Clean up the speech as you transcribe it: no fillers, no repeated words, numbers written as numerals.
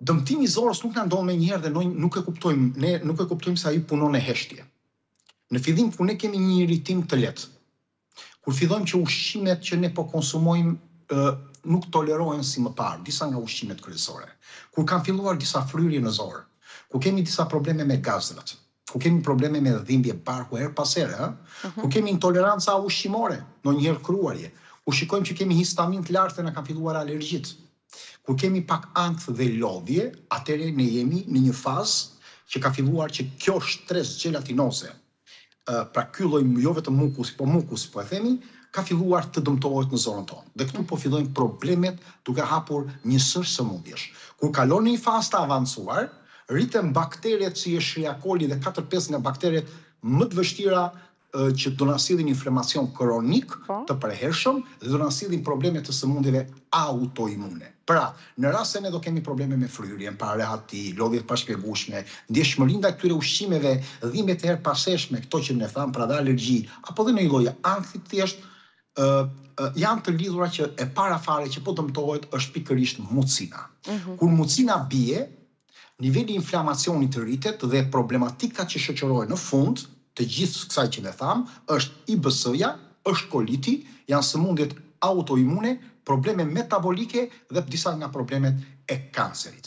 Dëmtimi i zorës nuk na ndodh menjëherë dhe ne nuk e kuptojmë se ai punon e heshtje. Në fillim kur ne kemi një iritim të lehtë, kur fillojmë që ushqimet që ne po konsumojmë nuk tolerohen si më parë, disa nga ushqimet kryesore, kur kanë filluar disa fryrje në zorë, kur kemi disa probleme me gazrat, kur kemi probleme me dhimbje barku her pas here, kur kemi intoleranca ushqimore, ndonjëherë kruarje, kur shikojmë që kemi histamin të lartë dhe na kanë filluar alergjitë, kur kemi pak ankth dhe lodhje, atëherë ne jemi në një fazë që ka filluar që kjo stres gjelatinoze, pra ky lloj jo vetëm mukusi, po e themi, ka filluar të dëmtohet në zorën tonë. Dhe këtu po fillojnë problemet duke hapur një sër sëmundjesh. Kur kalon në një fazë të avancuar, rriten bakteret si Escherichia coli dhe 4-5 nga bakteret më të vështira që do na sillin inflamacion kronik të përhershëm dhe do na sillin probleme të sëmundjeve autoimune. Pra, në rast se ne do kemi probleme me fryrjen, parehati, lodhje të pashpjegueshme, ndjeshmëri ndaj këtyre ushqimeve, dhimbje të erpaseshme, këto që ne tham, pra dhe alergji, apo dhe në një lloj ankthi thjesht, janë të lidhura që e para fare që po dëmtohet është pikërisht mucina. Kur mucina bie, niveli i inflamacionit rritet dhe problematika që shoqërohet në fund të gjithë kësaj që ne tham, është IBS-ja, është koliti, janë sëmundjet autoimune, probleme metabolike dhe disa nga problemet e kancerit.